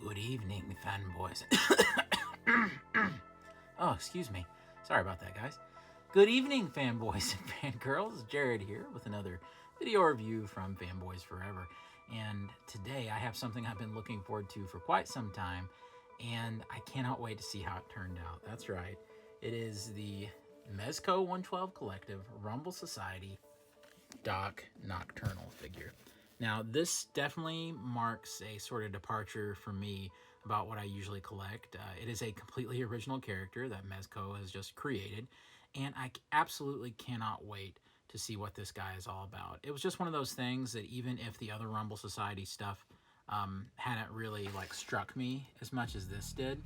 Good evening, fanboys. Oh, excuse me. Sorry about that, guys. Good evening, fanboys and fangirls. Jared here with another video review from Fanboys Forever. And today I have something I've been looking forward to for quite some time, and I cannot wait to see how it turned out. That's right. It is the Mezco 112 Collective Rumble Society Doc Nocturnal figure. Now, this definitely marks a sort of departure for me about what I usually collect. It is a completely original character that Mezco has just created, and I absolutely cannot wait to see what this guy is all about. It was just one of those things that even if the other Rumble Society stuff hadn't really struck me as much as this did,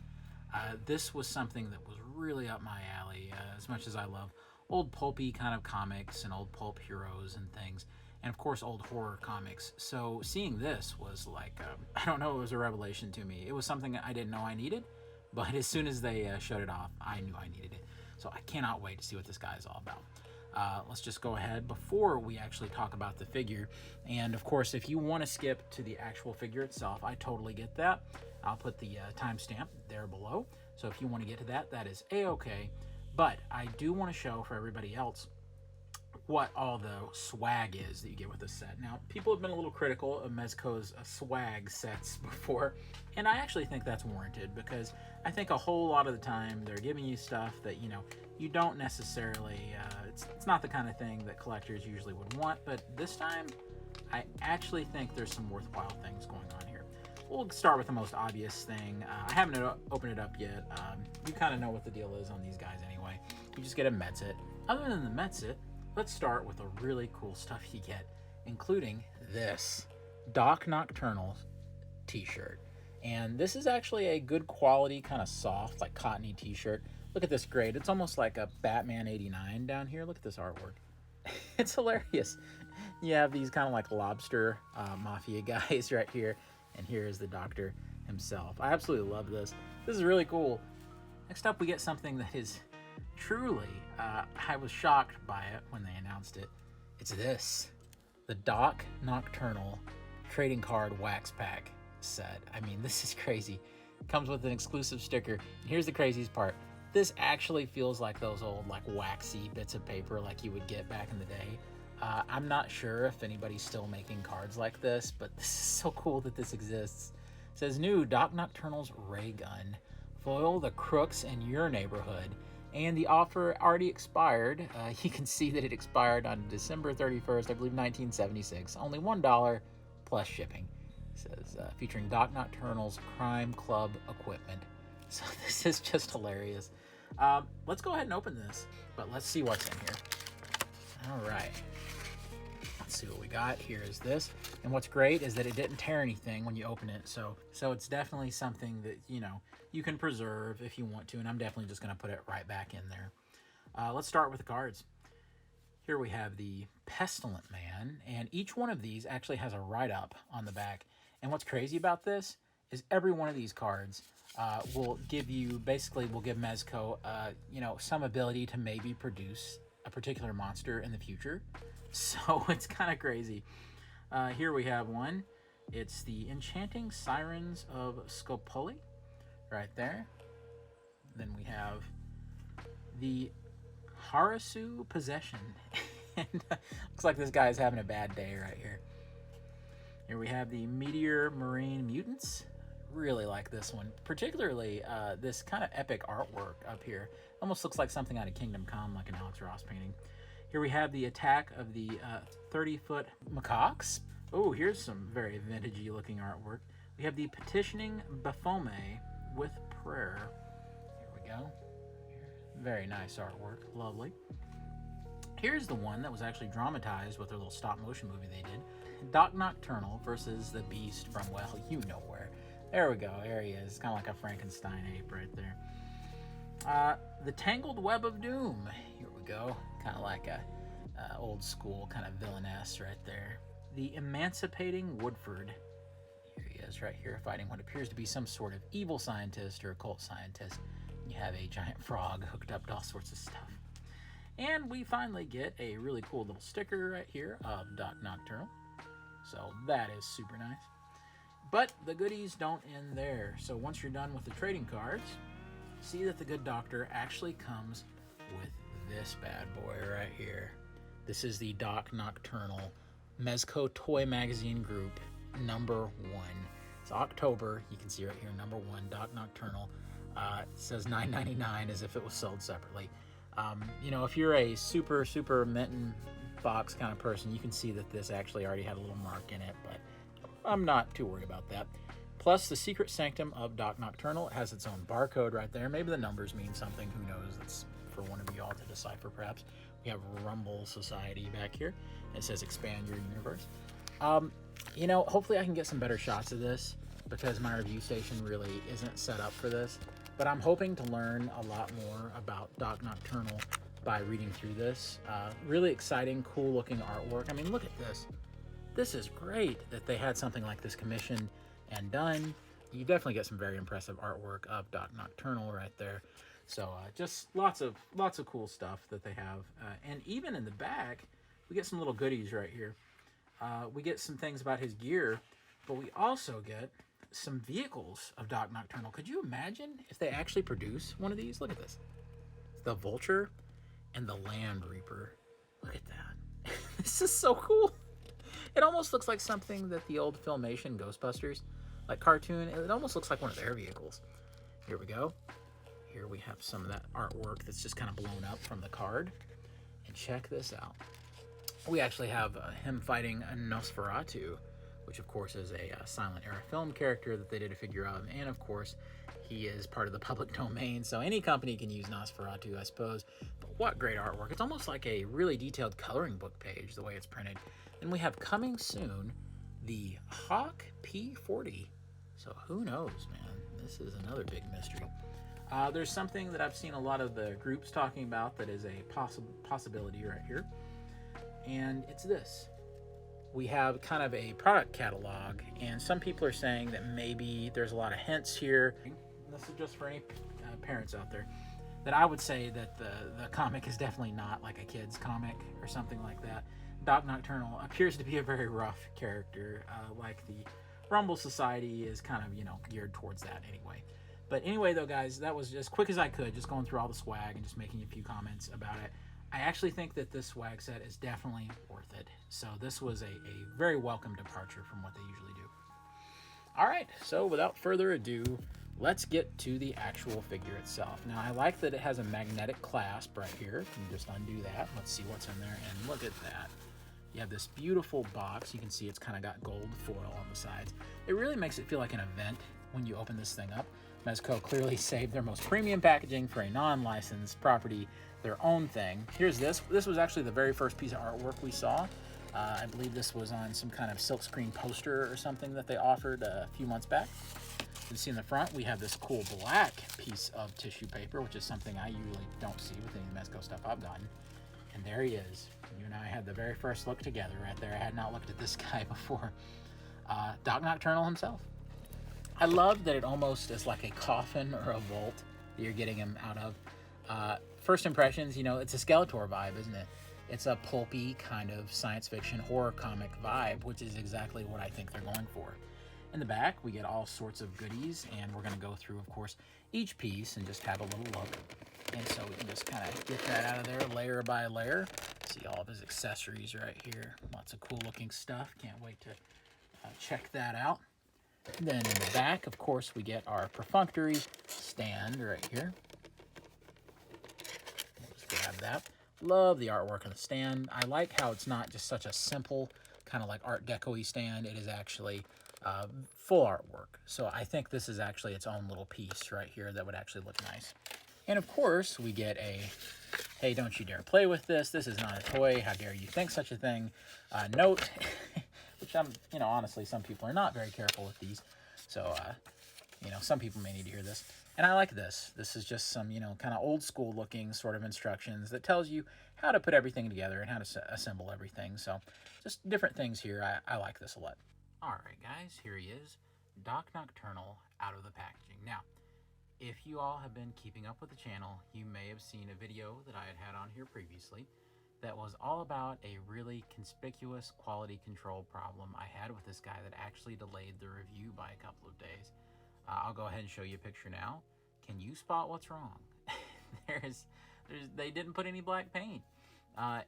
this was something that was really up my alley. As much as I love old pulpy kind of comics and old pulp heroes and things, and of course old horror comics. So seeing this was like, I don't know, it was a revelation to me. It was something I didn't know I needed, but as soon as they showed it off, I knew I needed it. So I cannot wait to see what this guy is all about. Let's just go ahead before we actually talk about the figure. And of course, if you want to skip to the actual figure itself, I totally get that. I'll put the timestamp there below. So if you want to get to that, that is a-okay. But I do want to show for everybody else what all the swag is that you get with this set. Now, people have been a little critical of Mezco's swag sets before, and I actually think that's warranted, because I think a whole lot of the time they're giving you stuff that, you don't necessarily, it's not the kind of thing that collectors usually would want, but this time I actually think there's some worthwhile things going on here. We'll start with the most obvious thing. I haven't opened it up yet. You kind of know what the deal is on these guys anyway. You just get a Metsit. Other than the Metsit, let's start with the really cool stuff you get, including this Doc Nocturnal t-shirt. And this is actually a good quality, kind of soft, like cottony t-shirt. Look at this grade. It's almost like a Batman 89 down here. Look at this artwork. It's hilarious. You have these kind of like lobster mafia guys right here. And here is the Doctor himself. I absolutely love this. This is really cool. Next up, we get something that is truly, I was shocked by it when they announced it. It's this, the Doc Nocturnal trading card wax pack set. I mean, this is crazy. It comes with an exclusive sticker. And here's the craziest part. This actually feels like those old waxy bits of paper like you would get back in the day. I'm not sure if anybody's still making cards like this, but this is so cool that this exists. It says, new Doc Nocturnal's ray gun. Foil the crooks in your neighborhood. And the offer already expired. You can see that it expired on December 31st, I believe 1976. Only $1 plus shipping. It says, featuring Doc Nocturnal's Crime Club equipment. So this is just hilarious. Let's go ahead and open this, but let's see what's in here. All right. Let's see what we got. Here is this. And what's great is that it didn't tear anything when you open it. So it's definitely something that, you can preserve if you want to. And I'm definitely just going to put it right back in there. Let's start with the cards. Here we have the Pestilent Man. And each one of these actually has a write-up on the back. And what's crazy about this is every one of these cards will give Mezco, some ability to maybe produce a particular monster in the future. So it's kind of crazy. Here we have one. It's the Enchanting Sirens of Scopoli, right there. Then we have the Harasu Possession. And looks like this guy's having a bad day right here. Here we have the Meteor Marine Mutants. Really like this one, particularly this kind of epic artwork up here. Almost looks like something out of Kingdom Come, like an Alex Ross painting. Here we have the attack of the 30-foot macaques. Oh, here's some very vintagey looking artwork. We have the Petitioning Baphomet with Prayer. Here we go. Very nice artwork, lovely. Here's the one that was actually dramatized with their little stop motion movie they did. Doc Nocturnal versus the Beast from, well, you know where. There we go, there he is. Kind of like a Frankenstein ape right there. The Tangled Web of Doom. Here we go. Kind of like a old school kind of villainess right there. The Emancipating Woodford. Here he is right here fighting what appears to be some sort of evil scientist or occult scientist. You have a giant frog hooked up to all sorts of stuff. And we finally get a really cool little sticker right here of Doc Nocturnal. So that is super nice. But the goodies don't end there. So once you're done with the trading cards, see that the good doctor actually comes with this bad boy right here. This is the Doc Nocturnal Mezco Toy Magazine Group #1. It's October. You can see right here, #1, Doc Nocturnal. It says $9.99 as if it was sold separately. You know, if you're a super mitten box kind of person, you can see that this actually already had a little mark in it, but I'm not too worried about that. Plus, the secret sanctum of Doc Nocturnal, it has its own barcode right there. Maybe the numbers mean something. Who knows? That's for one of you all to decipher, perhaps. We have Rumble Society back here. It says expand your universe. You know, hopefully I can get some better shots of this because my review station really isn't set up for this. But I'm hoping to learn a lot more about Doc Nocturnal by reading through this. Really exciting, cool looking artwork. I mean, look at this. This is great that they had something like this commissioned and done. You definitely get some very impressive artwork of Doc Nocturnal right there. So just lots of cool stuff that they have. And even in the back, we get some little goodies right here. We get some things about his gear, but we also get some vehicles of Doc Nocturnal. Could you imagine if they actually produce one of these? Look at this. The Vulture and the Land Reaper. Look at that. This is so cool. It almost looks like something that the old Filmation Ghostbusters, like cartoon, it almost looks like one of their vehicles. Here we go. Here we have some of that artwork that's just kind of blown up from the card. And check this out. We actually have him fighting a Nosferatu, which of course is a silent era film character that they did a figure of. And of course, he is part of the public domain, so any company can use Nosferatu, I suppose. But what great artwork. It's almost like a really detailed coloring book page, the way it's printed. And we have coming soon the Hawk P40. So who knows, man? This is another big mystery. There's something that I've seen a lot of the groups talking about that is a possibility right here. And it's this. We have kind of a product catalog, and some people are saying that maybe there's a lot of hints here. This is just for any parents out there, that I would say that the comic is definitely not like a kid's comic or something like that. Doc Nocturnal appears to be a very rough character, like the Rumble Society is kind of, you know, geared towards that anyway. But anyway, though, guys, that was as quick as I could, just going through all the swag and just making a few comments about it. I actually think that this swag set is definitely worth it. So this was a very welcome departure from what they usually do. All right, so without further ado, let's get to the actual figure itself. Now, I like that it has a magnetic clasp right here. You can just undo that. Let's see what's in there, and look at that. You have this beautiful box. You can see it's kind of got gold foil on the sides. It really makes it feel like an event when you open this thing up. Mezco clearly saved their most premium packaging for a non-licensed property, their own thing. Here's this. This was actually the very first piece of artwork we saw. I believe this was on some kind of silkscreen poster or something that they offered a few months back. You can see in the front, we have this cool black piece of tissue paper, which is something I usually don't see with any Mezco stuff I've gotten. And there he is. You and I had the very first look together right there. I had not looked at this guy before. Doc Nocturnal himself. I love that it almost is like a coffin or a vault that you're getting him out of. First impressions, you know, it's a Skeletor vibe, isn't it? It's a pulpy kind of science fiction horror comic vibe, which is exactly what I think they're going for. In the back, we get all sorts of goodies, and we're going to go through, of course, each piece and just have a little look. And so we can just kind of get that out of there layer by layer. See all of his accessories right here. Lots of cool looking stuff. Can't wait to check that out. And then in the back, of course, we get our perfunctory stand right here. Just grab that. Love the artwork on the stand. I like how it's not just such a simple kind of like Art Deco-y stand. It is actually full artwork. So I think this is actually its own little piece right here that would actually look nice. And of course, we get a, hey, don't you dare play with this. This is not a toy. How dare you think such a thing? Note, which you know, honestly, some people are not very careful with these. So, you know, some people may need to hear this. And I like this. This is just some, you know, kind of old school looking sort of instructions that tells you how to put everything together and how to assemble everything. So just different things here. I like this a lot. All right, guys, here he is. Doc Nocturnal out of the packaging. Now, if you all have been keeping up with the channel, you may have seen a video that I had on here previously that was all about a really conspicuous quality control problem I had with this guy that actually delayed the review by a couple of days. I'll go ahead and show you a picture now. Can you spot what's wrong? They didn't put any black paint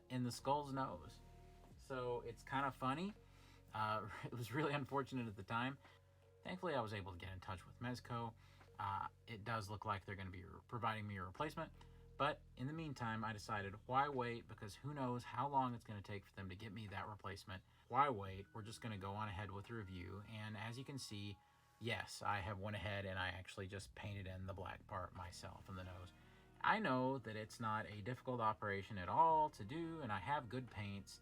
in the skull's nose. So it's kind of funny. It was really unfortunate at the time. Thankfully, I was able to get in touch with Mezco. It does look like they're going to be providing me a replacement. But in the meantime, I decided, why wait? Because who knows how long it's going to take for them to get me that replacement. Why wait? We're just going to go on ahead with the review. And as you can see, yes, I have went ahead and I actually just painted in the black part myself in the nose. I know that it's not a difficult operation at all to do, and I have good paints,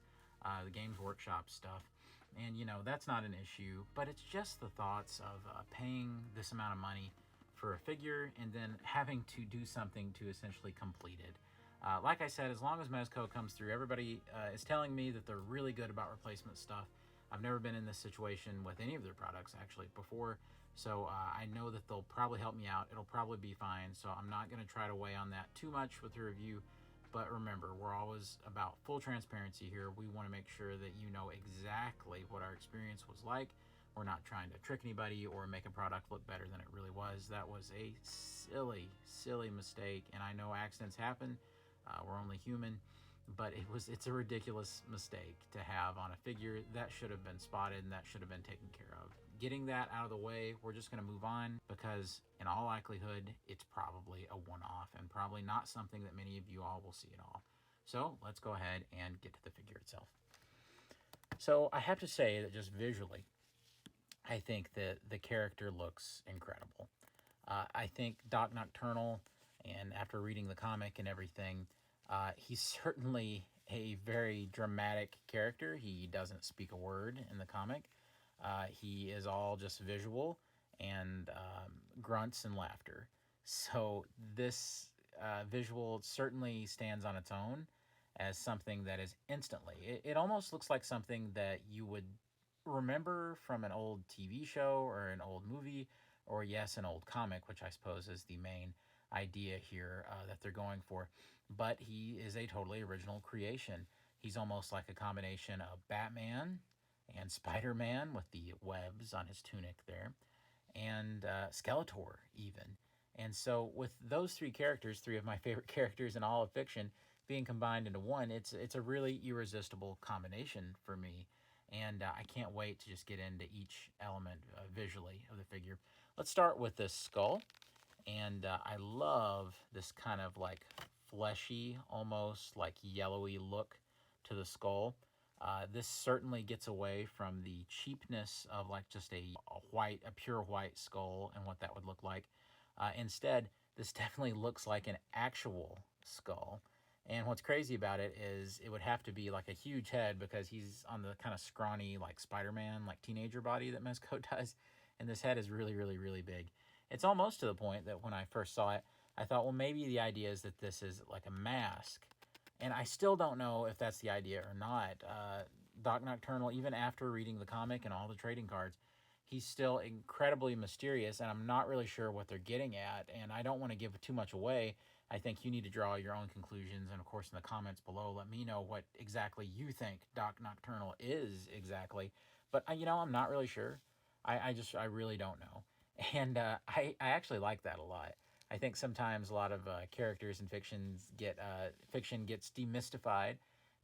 the Games Workshop stuff. And, you know, that's not an issue, but it's just the thoughts of paying this amount of money for a figure and then having to do something to essentially complete it. Like I said, as long as Mezco comes through, everybody is telling me that they're really good about replacement stuff. I've never been in this situation with any of their products actually before, so I know that they'll probably help me out. It'll probably be fine, so I'm not going to try to weigh on that too much with the review. But remember, we're always about full transparency here. We want to make sure that you know exactly what our experience was like. We're not trying to trick anybody or make a product look better than it really was. That was a silly, silly mistake, and I know accidents happen. We're only human, but it's a ridiculous mistake to have on a figure. That should have been spotted and that should have been taken care of. Getting that out of the way, we're just going to move on because in all likelihood, it's probably a one-off and probably not something that many of you all will see at all. So let's go ahead and get to the figure itself. So I have to say that just visually, I think that the character looks incredible. I think Doc Nocturnal, and after reading the comic and everything, he's certainly a very dramatic character. He doesn't speak a word in the comic. He is all just visual and grunts and laughter. So this visual certainly stands on its own as something that is instantly. It almost looks like something that you would remember from an old TV show or an old movie, or yes, an old comic, which I suppose is the main idea here that they're going for. But he is a totally original creation. He's almost like a combination of Batman and Spider-Man with the webs on his tunic there, and Skeletor even. And so with those three characters, three of my favorite characters in all of fiction, being combined into one, it's a really irresistible combination for me. And I can't wait to just get into each element visually of the figure. Let's start with this skull. And I love this kind of like fleshy, almost like yellowy look to the skull. This certainly gets away from the cheapness of like just a pure white skull and what that would look like. Instead, this definitely looks like an actual skull. And what's crazy about it is it would have to be like a huge head because he's on the kind of scrawny like Spider-Man, like teenager body that Mezco does. And this head is really, really, really big. It's almost to the point that when I first saw it, I thought, well, maybe the idea is that this is like a mask. And I still don't know if that's the idea or not. Doc Nocturnal, even after reading the comic and all the trading cards, he's still incredibly mysterious, and I'm not really sure what they're getting at, and I don't want to give too much away. I think you need to draw your own conclusions, and of course in the comments below, let me know what exactly you think Doc Nocturnal is exactly. But, you know, I'm not really sure. I really don't know. And I actually like that a lot. I think sometimes a lot of characters in fiction gets demystified,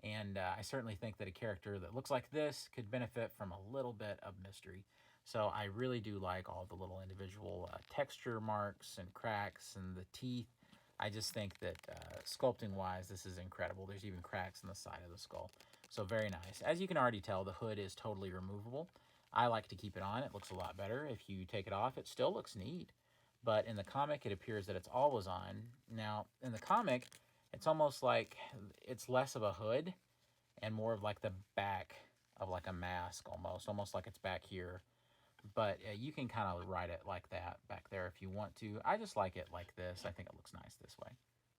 and I certainly think that a character that looks like this could benefit from a little bit of mystery. So I really do like all the little individual texture marks and cracks and the teeth. I just think that sculpting-wise, this is incredible. There's even cracks in the side of the skull. So very nice. As you can already tell, the hood is totally removable. I like to keep it on. It looks a lot better. If you take it off, it still looks neat. But in the comic, it appears that it's always on. Now, in the comic, it's almost like it's less of a hood and more of like the back of like a mask almost like it's back here. But you can kind of write it like that back there if you want to. I just like it like this. I think it looks nice this way.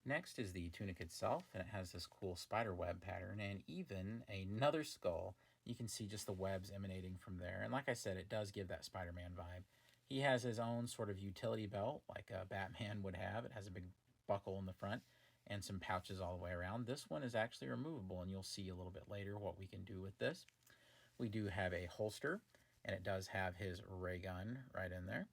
Next is the tunic itself, and it has this cool spider web pattern and even another skull. You can see just the webs emanating from there. And like I said, it does give that Spider-Man vibe. He has his own sort of utility belt like Batman would have. It has a big buckle in the front. and some pouches all the way around. This one is actually removable, and you'll see a little bit later what we can do with this. We do have a holster, and it does have his ray gun right in there.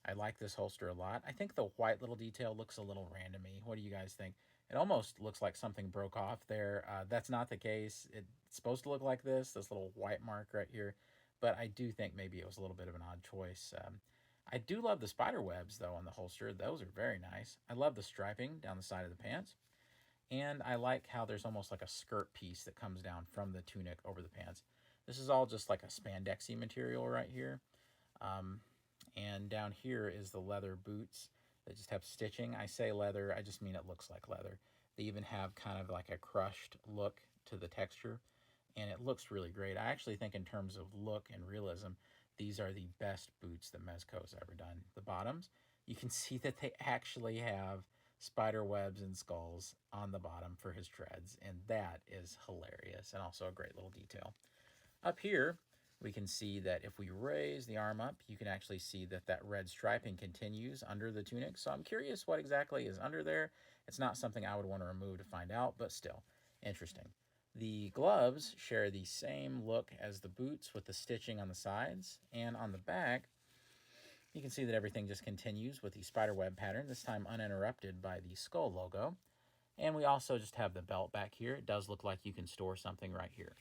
I like this holster a lot. I think the white little detail looks a little randomy. What do you guys think? It almost looks like something broke off there. That's not the case. It's supposed to look like this little white mark right here. But I do think maybe it was a little bit of an odd choice. I do love the spider webs, though, on the holster. Those are very nice. I love the striping down the side of the pants. And I like how there's almost like a skirt piece that comes down from the tunic over the pants. This is all just like a spandexy material right here. And down here is the leather boots that just have stitching. I say leather, I just mean it looks like leather. They even have kind of like a crushed look to the texture, and it looks really great. I actually think in terms of look and realism, these are the best boots that Mezco's ever done. The bottoms, you can see that they actually have spider webs and skulls on the bottom for his treads, and that is hilarious and also a great little detail. Up here, we can see that if we raise the arm up, you can actually see that that red striping continues under the tunic. So I'm curious what exactly is under there. It's not something I would want to remove to find out, but still, interesting. The gloves share the same look as the boots with the stitching on the sides. And on the back, you can see that everything just continues with the spiderweb pattern, this time uninterrupted by the skull logo. And we also just have the belt back here. It does look like you can store something right here.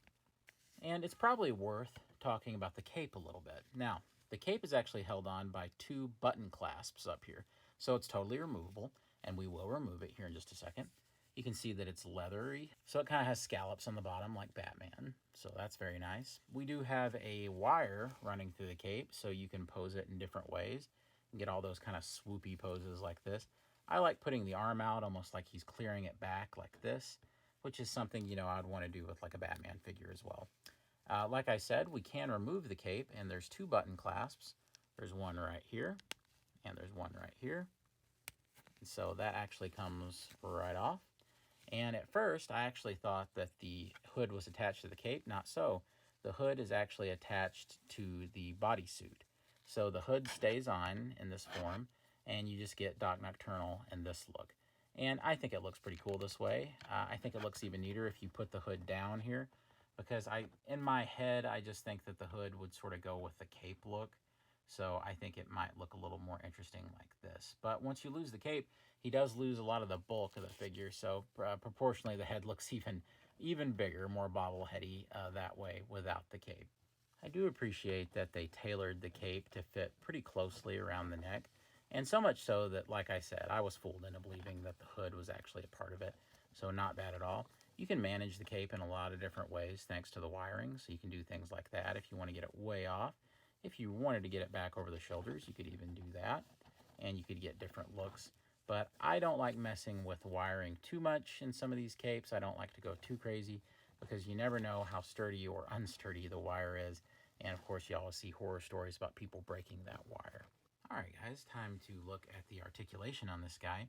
And it's probably worth talking about the cape a little bit. Now, the cape is actually held on by two button clasps up here, so it's totally removable, and we will remove it here in just a second. You can see that it's leathery, so it kind of has scallops on the bottom like Batman, so that's very nice. We do have a wire running through the cape, so you can pose it in different ways and get all those kind of swoopy poses like this. I like putting the arm out almost like he's clearing it back like this, which is something, you know, I'd want to do with like a Batman figure as well. Like I said, we can remove the cape, and there's two button clasps. There's one right here, and there's one right here. And so that actually comes right off. And at first, I actually thought that the hood was attached to the cape. Not so. The hood is actually attached to the bodysuit. So the hood stays on in this form, and you just get Doc Nocturnal in this look. And I think it looks pretty cool this way. I think it looks even neater if you put the hood down here, because in my head, I just think that the hood would sort of go with the cape look. So I think it might look a little more interesting like this. But once you lose the cape, he does lose a lot of the bulk of the figure. So proportionally, the head looks even bigger, more bobbleheady that way without the cape. I do appreciate that they tailored the cape to fit pretty closely around the neck. And so much so that, like I said, I was fooled into believing that the hood was actually a part of it. So not bad at all. You can manage the cape in a lot of different ways thanks to the wiring. So you can do things like that if you want to get it way off. If you wanted to get it back over the shoulders, you could even do that. And you could get different looks. But I don't like messing with wiring too much in some of these capes. I don't like to go too crazy because you never know how sturdy or unsturdy the wire is. And of course, you always see horror stories about people breaking that wire. All right, guys, time to look at the articulation on this guy.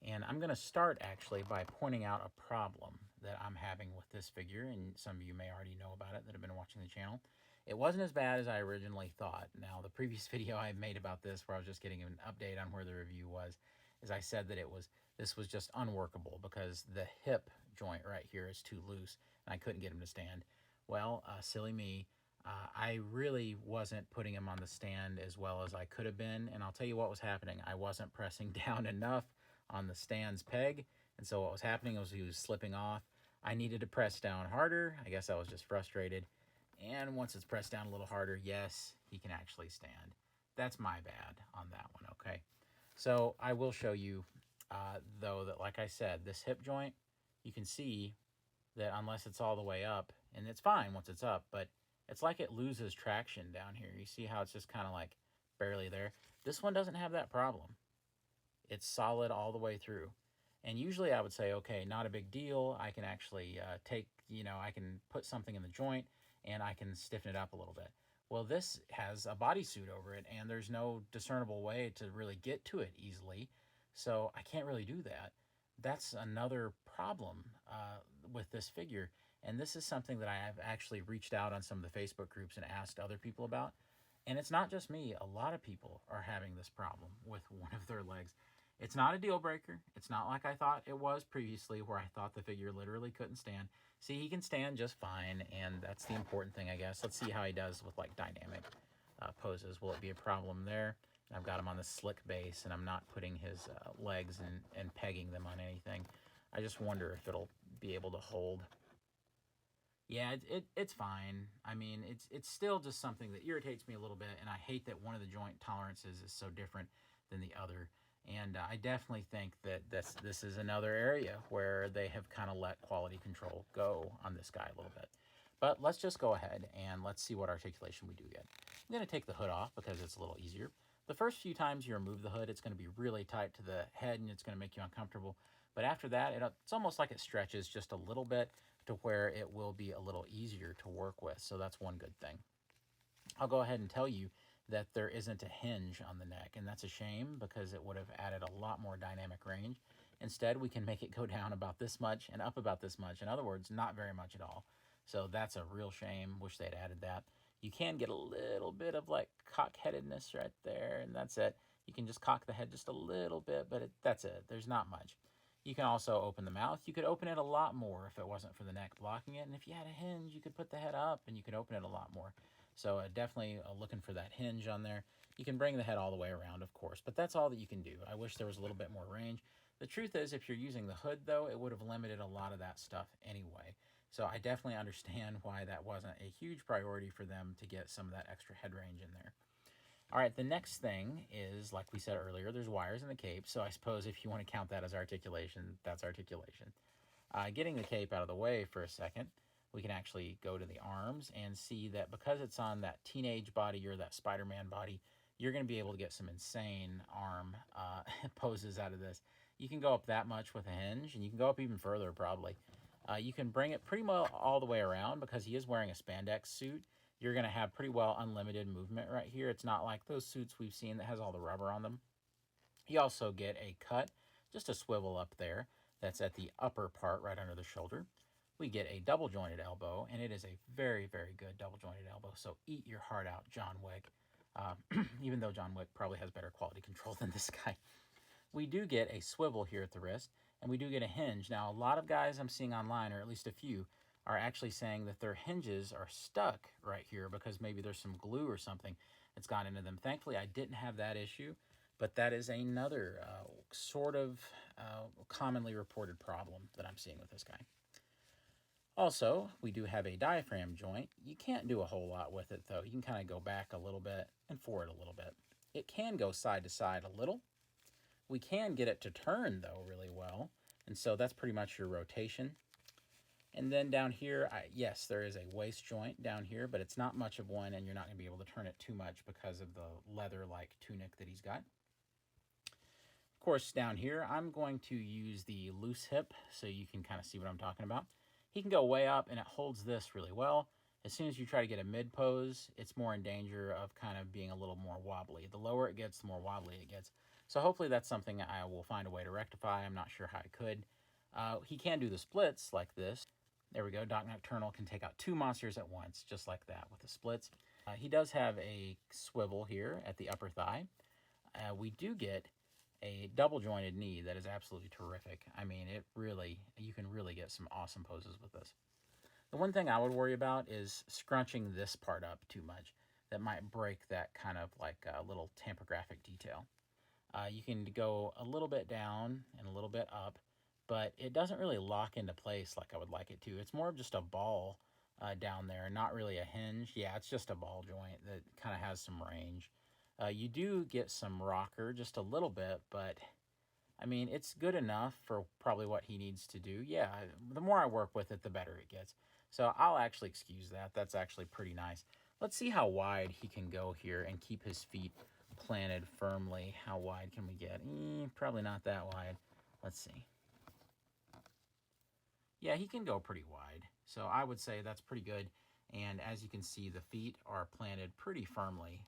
And I'm going to start actually by pointing out a problem that I'm having with this figure. And some of you may already know about it that have been watching the channel. It wasn't as bad as I originally thought. Now, the previous video I made about this, where I was just getting an update on where the review was, is I said that this was just unworkable because the hip joint right here is too loose and I couldn't get him to stand. Well, silly me. I really wasn't putting him on the stand as well as I could have been, and I'll tell you what was happening. I wasn't pressing down enough on the stand's peg, and so what was happening was he was slipping off. I needed to press down harder. I guess I was just frustrated, and once it's pressed down a little harder, yes, he can actually stand. That's my bad on that one, okay? So I will show you, though, that like I said, this hip joint, you can see that unless it's all the way up, and it's fine once it's up, but it's like it loses traction down here. You see how it's just kind of like barely there? This one doesn't have that problem. It's solid all the way through. And usually I would say, okay, not a big deal. I can actually I can put something in the joint and I can stiffen it up a little bit. Well, this has a bodysuit over it and there's no discernible way to really get to it easily. So I can't really do that. That's another problem with this figure. And this is something that I have actually reached out on some of the Facebook groups and asked other people about. And it's not just me. A lot of people are having this problem with one of their legs. It's not a deal breaker. It's not like I thought it was previously, where I thought the figure literally couldn't stand. See, he can stand just fine, and that's the important thing, I guess. Let's see how he does with like dynamic poses. Will it be a problem there? I've got him on the slick base, and I'm not putting his legs and pegging them on anything. I just wonder if it'll be able to hold. Yeah, it's fine. I mean, it's still just something that irritates me a little bit, and I hate that one of the joint tolerances is so different than the other. And I definitely think that this is another area where they have kind of let quality control go on this guy a little bit. But let's just go ahead and let's see what articulation we do get. I'm going to take the hood off because it's a little easier. The first few times you remove the hood, it's going to be really tight to the head and it's going to make you uncomfortable. But after that, it's almost like it stretches just a little bit to where it will be a little easier to work with. So that's one good thing. I'll go ahead and tell you that there isn't a hinge on the neck, and that's a shame because it would have added a lot more dynamic range. Instead, we can make it go down about this much and up about this much. In other words, not very much at all. So that's a real shame. Wish they'd added that. You can get a little bit of like cock-headedness right there, and that's it. You can just cock the head just a little bit, but that's it. There's not much. You can also open the mouth. You could open it a lot more if it wasn't for the neck blocking it. And if you had a hinge, you could put the head up and you could open it a lot more. So definitely looking for that hinge on there. You can bring the head all the way around, of course, but that's all that you can do. I wish there was a little bit more range. The truth is, if you're using the hood, though, it would have limited a lot of that stuff anyway. So I definitely understand why that wasn't a huge priority for them to get some of that extra head range in there. All right, the next thing is, like we said earlier, there's wires in the cape. So I suppose if you want to count that as articulation, that's articulation. Getting the cape out of the way for a second, we can actually go to the arms and see that because it's on that teenage body or that Spider-Man body, you're going to be able to get some insane arm poses out of this. You can go up that much with a hinge, and you can go up even further probably. You can bring it pretty well all the way around because he is wearing a spandex suit. You're going to have pretty well unlimited movement right here. It's not like those suits we've seen that has all the rubber on them. You also get a cut, just a swivel up there. That's at the upper part right under the shoulder. We get a double jointed elbow, and it is a very, very good double jointed elbow. So eat your heart out, John Wick. Even though John Wick probably has better quality control than this guy. We do get a swivel here at the wrist, and we do get a hinge. Now, a lot of guys I'm seeing online, or at least a few, are actually saying that their hinges are stuck right here because maybe there's some glue or something that's gone into them. Thankfully, I didn't have that issue, but that is another sort of commonly reported problem that I'm seeing with this guy. Also, we do have a diaphragm joint. You can't do a whole lot with it, though. You can kind of go back a little bit and forward a little bit. It can go side to side a little. We can get it to turn, though, really well. And so that's pretty much your rotation. And then down here, yes, there is a waist joint down here, but it's not much of one, and you're not going to be able to turn it too much because of the leather-like tunic that he's got. Of course, down here, I'm going to use the loose hip so you can kind of see what I'm talking about. He can go way up, and it holds this really well. As soon as you try to get a mid pose, it's more in danger of kind of being a little more wobbly. The lower it gets, the more wobbly it gets. So hopefully that's something I will find a way to rectify. I'm not sure how I could. He can do the splits like this. There we go. Doc Nocturnal can take out two monsters at once, just like that with the splits. He does have a swivel here at the upper thigh. We do get a double jointed knee that is absolutely terrific. I mean, you can really get some awesome poses with this. The one thing I would worry about is scrunching this part up too much. That might break that kind of like a little tampographic detail. You can go a little bit down and a little bit up, but it doesn't really lock into place like I would like it to. It's more of just a ball down there, not really a hinge. Yeah, it's just a ball joint that kind of has some range. You do get some rocker, just a little bit, but I mean, it's good enough for probably what he needs to do. Yeah, the more I work with it, the better it gets. So I'll actually excuse that. That's actually pretty nice. Let's see how wide he can go here and keep his feet planted firmly. How wide can we get? Probably not that wide. Let's see. Yeah, he can go pretty wide. So I would say that's pretty good. And as you can see, the feet are planted pretty firmly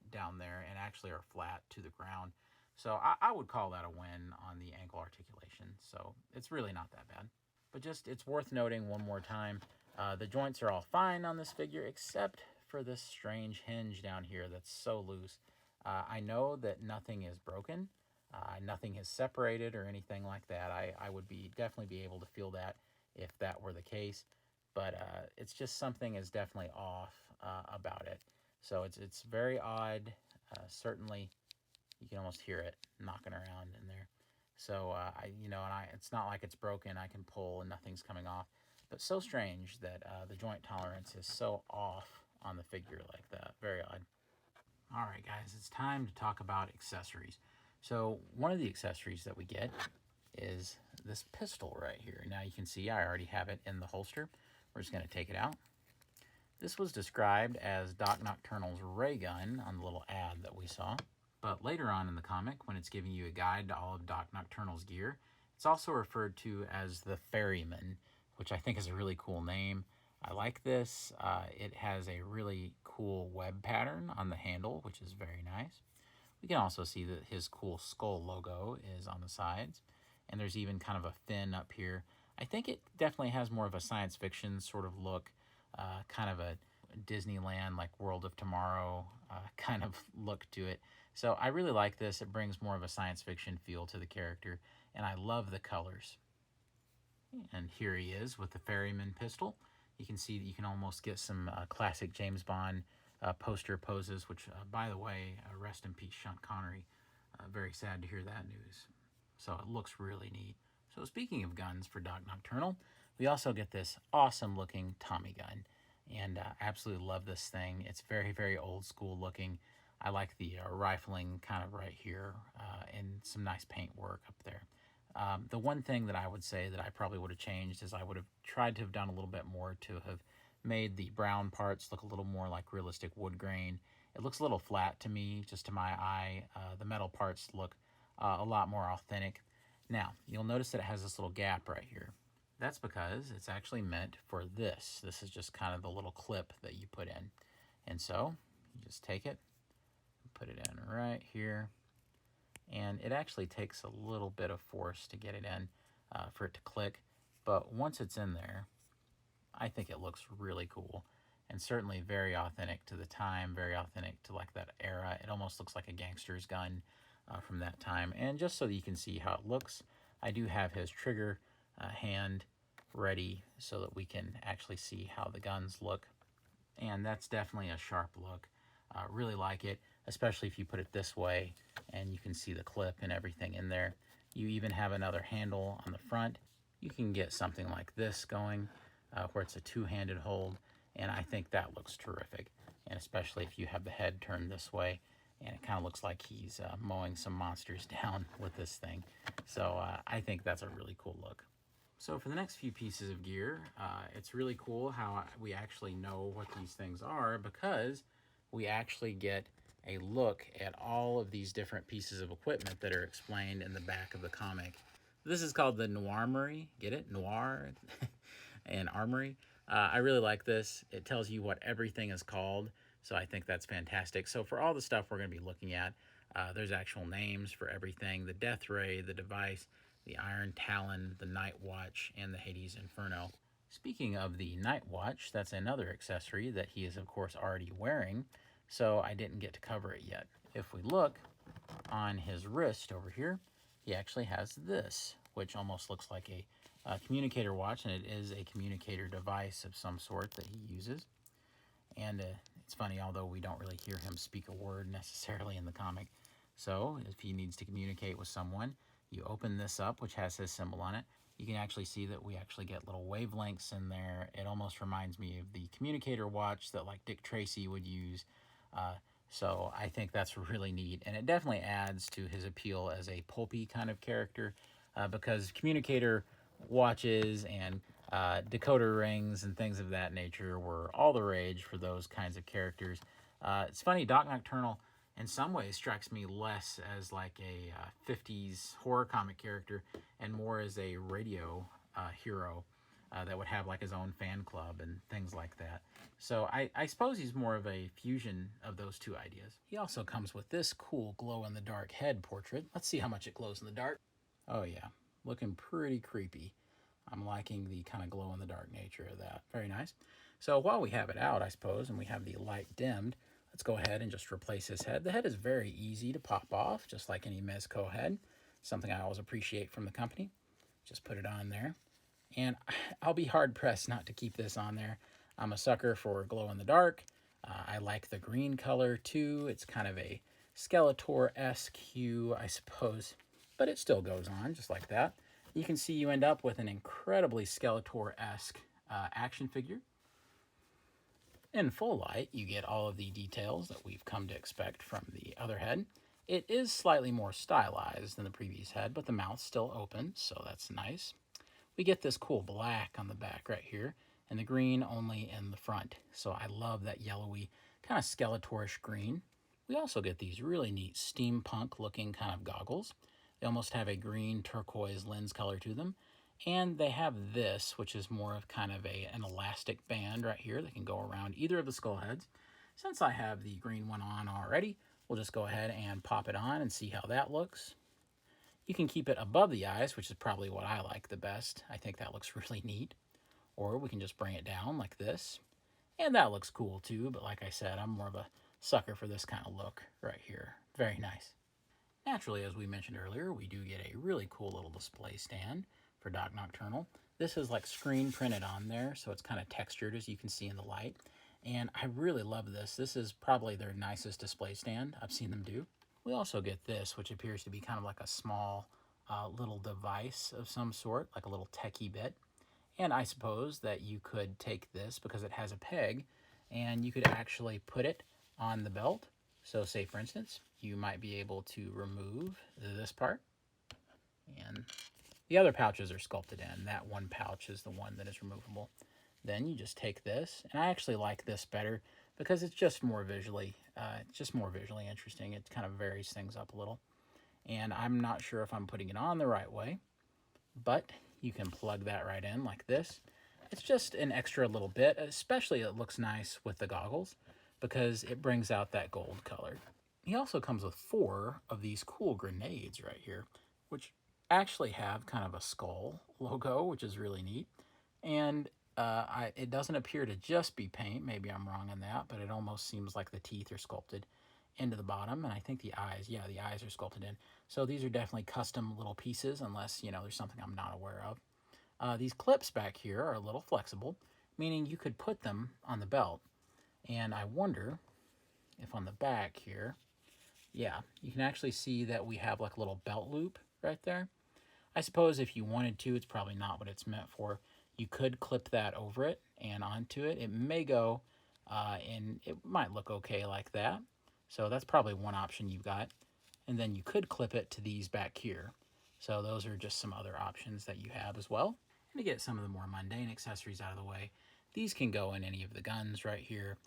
down there and actually are flat to the ground. So I would call that a win on the ankle articulation. So it's really not that bad. But just, it's worth noting one more time, the joints are all fine on this figure except for this strange hinge down here that's so loose. I know that nothing is broken. Nothing is separated or anything like that. I would definitely be able to feel that if that were the case, but it's just something is definitely off about it. So it's very odd. Certainly, you can almost hear it knocking around in there. So it's not like it's broken. I can pull and nothing's coming off. But so strange that the joint tolerance is so off on the figure like that. Very odd. All right, guys, it's time to talk about accessories. So one of the accessories that we get is this pistol right here. Now you can see I already have it in the holster. We're just going to take it out. This was described as Doc Nocturnal's ray gun on the little ad that we saw. But later on in the comic, when it's giving you a guide to all of Doc Nocturnal's gear, it's also referred to as the Ferryman, which I think is a really cool name. I like this. It has a really cool web pattern on the handle, which is very nice. We can also see that his cool skull logo is on the sides. And there's even kind of a fin up here. I think it definitely has more of a science fiction sort of look, kind of a Disneyland, like World of Tomorrow kind of look to it. So I really like this. It brings more of a science fiction feel to the character, and I love the colors. And here he is with the Ferryman pistol. You can see that you can almost get some classic James Bond poster poses, which, by the way, rest in peace, Sean Connery. Very sad to hear that news. So it looks really neat. So speaking of guns for Doc Nocturnal, we also get this awesome looking Tommy gun. And I absolutely love this thing. It's very, very old school looking. I like the rifling kind of right here and some nice paint work up there. The one thing that I would say that I probably would have changed is I would have tried to have done a little bit more to have made the brown parts look a little more like realistic wood grain. It looks a little flat to me, just to my eye. The metal parts look a lot more authentic. Now, you'll notice that it has this little gap right here. That's because it's actually meant for this. This is just kind of the little clip that you put in. And so, you just take it, put it in right here, and it actually takes a little bit of force to get it in for it to click. But once it's in there, I think it looks really cool and certainly very authentic to the time, very authentic to like that era. It almost looks like a gangster's gun from that time. And just so that you can see how it looks, I do have his trigger hand ready so that we can actually see how the guns look. And that's definitely a sharp look. Really like it, especially if you put it this way and you can see the clip and everything in there. You even have another handle on the front. You can get something like this going where it's a two-handed hold, and I think that looks terrific. And especially if you have the head turned this way, and it kind of looks like he's mowing some monsters down with this thing. So I think that's a really cool look. So for the next few pieces of gear, it's really cool how we actually know what these things are, because we actually get a look at all of these different pieces of equipment that are explained in the back of the comic. This is called the Noirmory. Get it? Noir and Armory. I really like this. It tells you what everything is called, so I think that's fantastic. So for all the stuff we're going to be looking at, there's actual names for everything: the Death Ray, the Device, the Iron Talon, the Night Watch, and the Hades Inferno. Speaking of the Night Watch, that's another accessory that he is, of course, already wearing, so I didn't get to cover it yet. If we look on his wrist over here, he actually has this, which almost looks like a communicator watch, and it is a communicator device of some sort that he uses. And it's funny, although we don't really hear him speak a word necessarily in the comic. So if he needs to communicate with someone, you open this up, which has his symbol on it. You can actually see that we actually get little wavelengths in there. It almost reminds me of the communicator watch that like Dick Tracy would use. So I think that's really neat. And it definitely adds to his appeal as a pulpy kind of character, because communicator watches and decoder rings and things of that nature were all the rage for those kinds of characters. It's funny, Doc Nocturnal in some ways strikes me less as like a 50s horror comic character and more as a radio hero that would have like his own fan club and things like that. So I suppose he's more of a fusion of those two ideas. He also comes with this cool glow-in-the-dark head portrait. Let's see how much it glows in the dark. Oh yeah, looking pretty creepy. I'm liking the kind of glow-in-the-dark nature of that. Very nice. So while we have it out, I suppose, and we have the light dimmed, Let's go ahead and just replace his head. The head is very easy to pop off, just like any Mezco head. Something I always appreciate from the company. Just put it on there. And I'll be hard-pressed not to keep this on there. I'm a sucker for glow-in-the-dark. I like the green color, too. It's kind of a Skeletor-esque hue, I suppose. But it still goes on, just like that. You can see you end up with an incredibly Skeletor-esque action figure. In full light, you get all of the details that we've come to expect from the other head. It is slightly more stylized than the previous head, but the mouth's still open, so that's nice. We get this cool black on the back right here, and the green only in the front. So I love that yellowy, kind of Skeletorish green. We also get these really neat steampunk looking kind of goggles. They almost have a green turquoise lens color to them. And they have this, which is more of kind of an elastic band right here that can go around either of the skull heads. Since I have the green one on already, we'll just go ahead and pop it on and see how that looks. You can keep it above the eyes, which is probably what I like the best. I think that looks really neat. Or we can just bring it down like this. And that looks cool too, but like I said, I'm more of a sucker for this kind of look right here. Very nice. Naturally, as we mentioned earlier, we do get a really cool little display stand for Doc Nocturnal. This is like screen printed on there, so it's kind of textured as you can see in the light. And I really love this. This is probably their nicest display stand I've seen them do. We also get this, which appears to be kind of like a small little device of some sort, like a little techie bit. And I suppose that you could take this, because it has a peg, and you could actually put it on the belt. So say, for instance, you might be able to remove this part. And the other pouches are sculpted in. That one pouch is the one that is removable. Then you just take this, and I actually like this better because it's just more visually interesting. It kind of varies things up a little. And I'm not sure if I'm putting it on the right way, but you can plug that right in like this. It's just an extra little bit, especially it looks nice with the goggles because it brings out that gold color. He also comes with 4 of these cool grenades right here, which actually have kind of a skull logo, which is really neat. And it doesn't appear to just be paint. Maybe I'm wrong on that, but it almost seems like the teeth are sculpted into the bottom. And I think the eyes, yeah, the eyes are sculpted in. So these are definitely custom little pieces, unless, you know, there's something I'm not aware of. These clips back here are a little flexible, meaning you could put them on the belt. And I wonder if on the back here, yeah, you can actually see that we have like a little belt loop right there. I suppose if you wanted to, it's probably not what it's meant for. You could clip that over it and onto it. It may go, and it might look okay like that. So that's probably one option you've got. And then you could clip it to these back here. So those are just some other options that you have as well. And to get some of the more mundane accessories out of the way, these can go in any of the guns right here.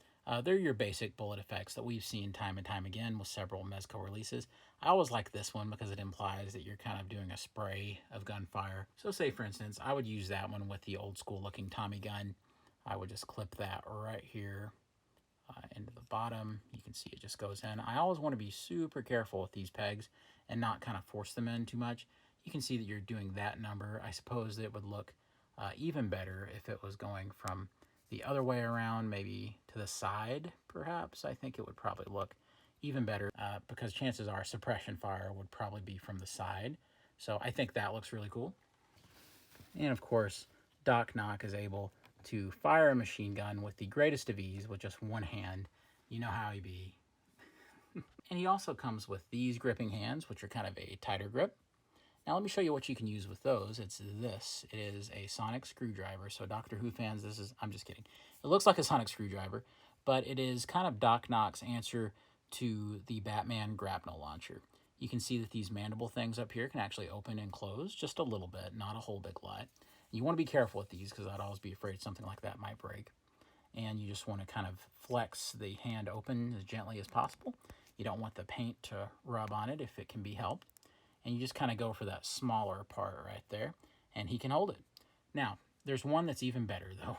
They're your basic bullet effects that we've seen time and time again with several Mezco releases. I always like this one because it implies that you're kind of doing a spray of gunfire. So say, for instance, I would use that one with the old school looking Tommy gun. I would just clip that right here into the bottom. You can see it just goes in. I always want to be super careful with these pegs and not kind of force them in too much. You can see that you're doing that number. I suppose it would look even better if it was going from the other way around, maybe to the side, perhaps. I think it would probably look even better because chances are suppression fire would probably be from the side. So I think that looks really cool. And of course, Doc Nock is able to fire a machine gun with the greatest of ease with just one hand. You know how he be. And he also comes with these gripping hands, which are kind of a tighter grip. Now let me show you what you can use with those. It's this. It is a sonic screwdriver. So Doctor Who fans, this is, I'm just kidding. It looks like a sonic screwdriver, but it is kind of Doc Nock's answer to the Batman grapnel launcher. You can see that these mandible things up here can actually open and close just a little bit, not a whole big lot. You want to be careful with these because I'd always be afraid something like that might break. And you just want to kind of flex the hand open as gently as possible. You don't want the paint to rub on it if it can be helped. And you just kind of go for that smaller part right there, and he can hold it. Now, there's one that's even better, though.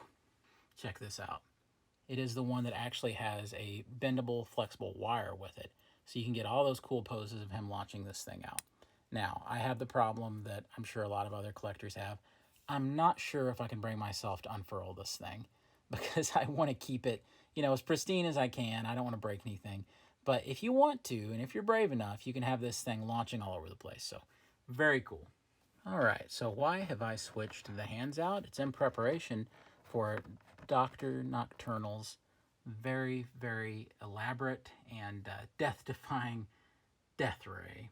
Check this out. It is the one that actually has a bendable, flexible wire with it, so you can get all those cool poses of him launching this thing out. Now, I have the problem that I'm sure a lot of other collectors have. I'm not sure if I can bring myself to unfurl this thing, because I want to keep it as pristine as I can. I don't want to break anything. But if you want to, and if you're brave enough, you can have this thing launching all over the place. So, very cool. All right, so why have I switched the hands out? It's in preparation for Dr. Nocturnal's very, very elaborate and death-defying death ray.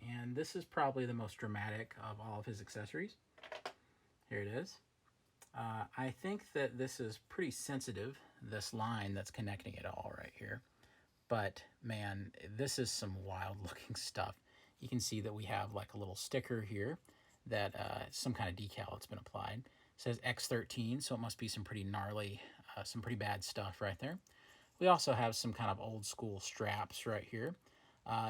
And this is probably the most dramatic of all of his accessories. Here it is. I think that this is pretty sensitive, this line that's connecting it all right here. But man, this is some wild looking stuff. You can see that we have like a little sticker here that some kind of decal that's been applied. It says X13, so it must be some pretty gnarly, some pretty bad stuff right there. We also have some kind of old school straps right here.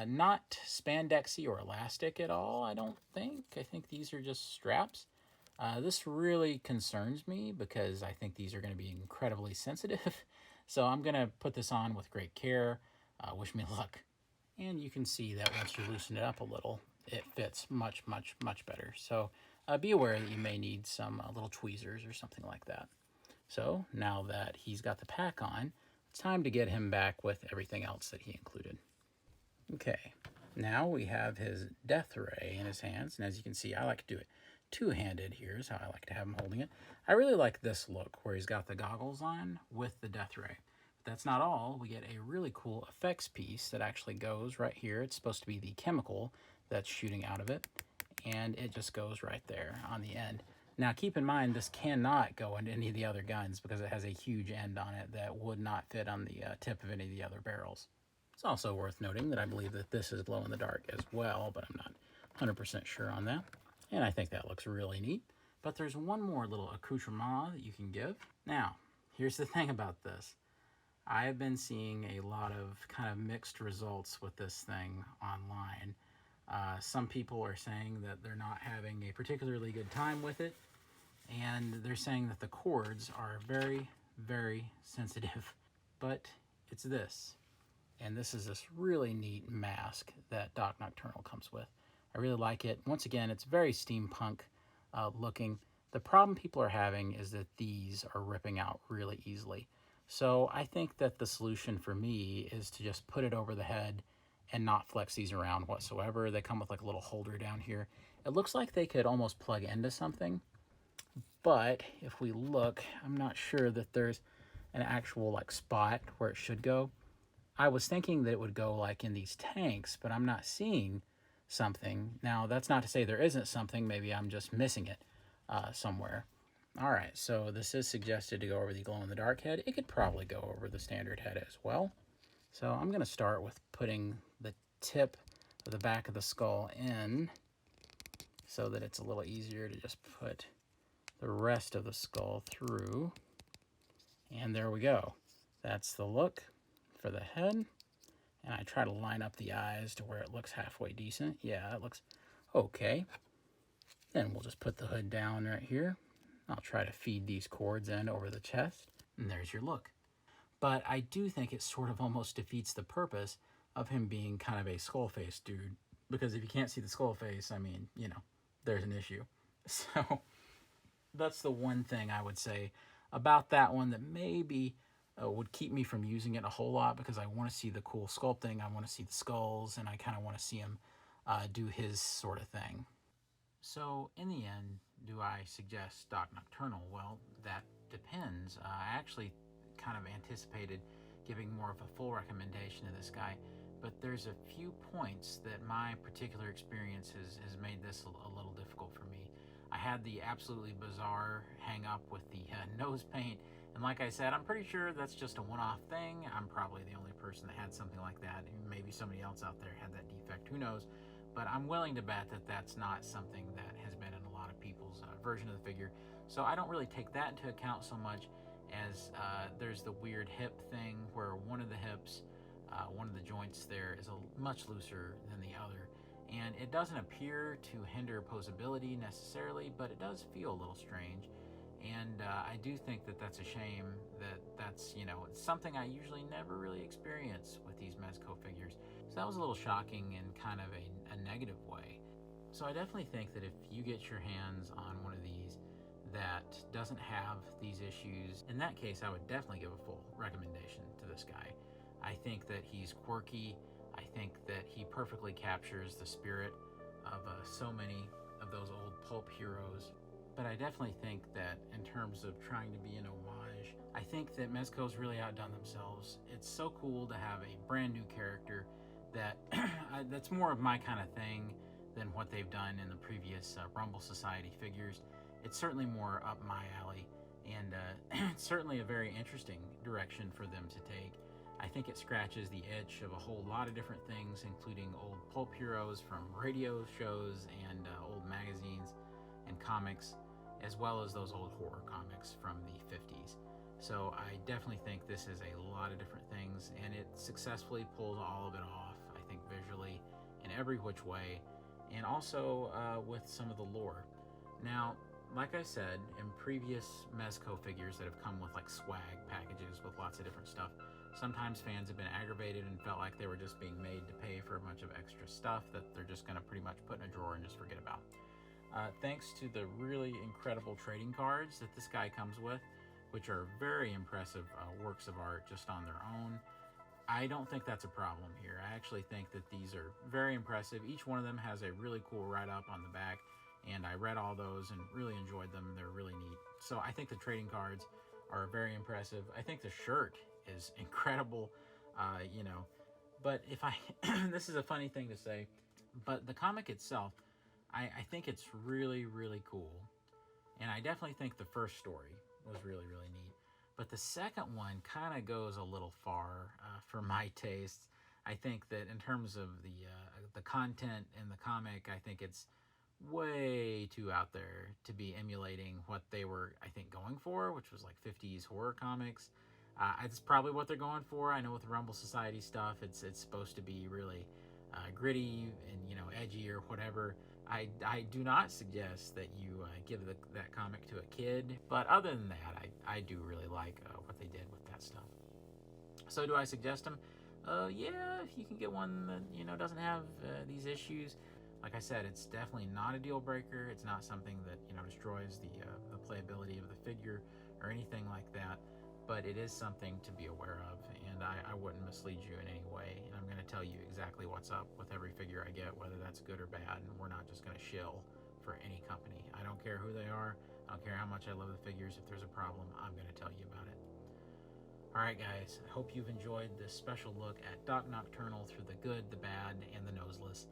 Not spandexy or elastic at all, I don't think. I think these are just straps. This really concerns me because I think these are going to be incredibly sensitive. So I'm going to put this on with great care. Wish me luck. And you can see that once you loosen it up a little, it fits much, much, much better. So be aware that you may need some little tweezers or something like that. So now that he's got the pack on, it's time to get him back with everything else that he included. Okay, now we have his death ray in his hands. And as you can see, I like to do it two-handed. Here's how I like to have him holding it. I really like this look where he's got the goggles on with the death ray. But that's not all. We get a really cool effects piece that actually goes right here. It's supposed to be the chemical that's shooting out of it, and it just goes right there on the end. Now keep in mind, this cannot go into any of the other guns because it has a huge end on it that would not fit on the tip of any of the other barrels. It's also worth noting that I believe that this is glow in the dark as well, but I'm not 100% sure on that. And I think that looks really neat. But there's one more little accoutrement that you can give. Now, here's the thing about this. I have been seeing a lot of kind of mixed results with this thing online. Some people are saying that they're not having a particularly good time with it. And they're saying that the cords are very, very sensitive. But it's this. And this is this really neat mask that Doc Nocturnal comes with. I really like it. Once again, it's very steampunk looking. The problem people are having is that these are ripping out really easily. So I think that the solution for me is to just put it over the head and not flex these around whatsoever. They come with like a little holder down here. It looks like they could almost plug into something. But if we look, I'm not sure that there's an actual like spot where it should go. I was thinking that it would go like in these tanks, but I'm not seeing something. Now, that's not to say there isn't something. Maybe I'm just missing it somewhere. All right, so this is suggested to go over the glow-in-the-dark head. It could probably go over the standard head as well. So I'm going to start with putting the tip of the back of the skull in so that it's a little easier to just put the rest of the skull through. And there we go. That's the look for the head. And I try to line up the eyes to where it looks halfway decent. Yeah, it looks okay. Then we'll just put the hood down right here. I'll try to feed these cords in over the chest. And there's your look. But I do think it sort of almost defeats the purpose of him being kind of a skull-faced dude. Because if you can't see the skull face, I mean, there's an issue. So that's the one thing I would say about that one that maybe would keep me from using it a whole lot, because I want to see the cool sculpting, I want to see the skulls, and I kind of want to see him do his sort of thing. So in the end, do I suggest Doc Nocturnal? Well, that depends. I actually kind of anticipated giving more of a full recommendation to this guy, but there's a few points that my particular experience has made this a little difficult for me. I had the absolutely bizarre hang up with the nose paint. And like I said, I'm pretty sure that's just a one-off thing. I'm probably the only person that had something like that. Maybe somebody else out there had that defect, who knows? But I'm willing to bet that that's not something that has been in a lot of people's version of the figure. So I don't really take that into account so much as there's the weird hip thing where one of the hips, one of the joints there is much looser than the other. And it doesn't appear to hinder posability necessarily, but it does feel a little strange. And I do think that that's a shame that that's, it's something I usually never really experience with these Mezco figures. So that was a little shocking in kind of a negative way. So I definitely think that if you get your hands on one of these, that doesn't have these issues, in that case, I would definitely give a full recommendation to this guy. I think that he's quirky. I think that he perfectly captures the spirit of so many of those old pulp heroes. But I definitely think that in terms of trying to be an homage, I think that Mezco's really outdone themselves. It's so cool to have a brand new character that that's more of my kind of thing than what they've done in the previous Rumble Society figures. It's certainly more up my alley, and it's certainly a very interesting direction for them to take. I think it scratches the itch of a whole lot of different things, including old pulp heroes from radio shows and old magazines and comics, as well as those old horror comics from the 50s. So I definitely think this is a lot of different things, and it successfully pulls all of it off, I think, visually in every which way, and also with some of the lore. Now, like I said, in previous Mezco figures that have come with like swag packages with lots of different stuff, sometimes fans have been aggravated and felt like they were just being made to pay for a bunch of extra stuff that they're just going to pretty much put in a drawer and just forget about. Thanks to the really incredible trading cards that this guy comes with, which are very impressive works of art just on their own, I don't think that's a problem here. I actually think that these are very impressive. Each one of them has a really cool write-up on the back, and I read all those and really enjoyed them. They're really neat. So I think the trading cards are very impressive. I think the shirt is incredible, but if I, this is a funny thing to say, but the comic itself, I think it's really, really cool. And I definitely think the first story was really, really neat. But the second one kind of goes a little far for my tastes. I think that in terms of the content in the comic, I think it's way too out there to be emulating what they were, I think, going for, which was like 50s horror comics. It's probably what they're going for. I know with the Rumble Society stuff, it's supposed to be really gritty and edgy or whatever. I do not suggest that you give that comic to a kid, but other than that, I do really like what they did with that stuff. So do I suggest them? Yeah, if you can get one that doesn't have these issues. Like I said, it's definitely not a deal breaker. It's not something that destroys the playability of the figure or anything like that. But it is something to be aware of, and I wouldn't mislead you in any way. And I'm going to tell you exactly what's up with every figure I get, whether that's good or bad, and we're not just going to shill for any company. I don't care who they are. I don't care how much I love the figures. If there's a problem, I'm going to tell you about it. All right, guys, I hope you've enjoyed this special look at Doc Nocturnal through the good, the bad, and the noseless,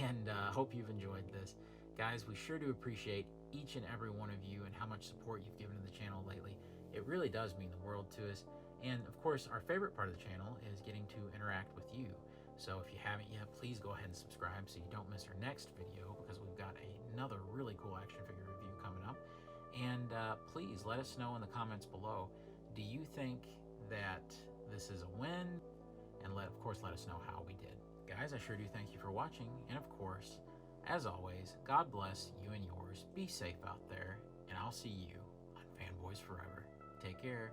and hope you've enjoyed this. Guys, we sure do appreciate each and every one of you and how much support you've given to the channel lately. It really does mean the world to us. And of course, our favorite part of the channel is getting to interact with you. So if you haven't yet, please go ahead and subscribe so you don't miss our next video, because we've got another really cool action figure review coming up. And please let us know in the comments below, do you think that this is a win? And of course, let us know how we did. Guys, I sure do thank you for watching. And of course, as always, God bless you and yours. Be safe out there, and I'll see you on Fanboys Forever. Take care.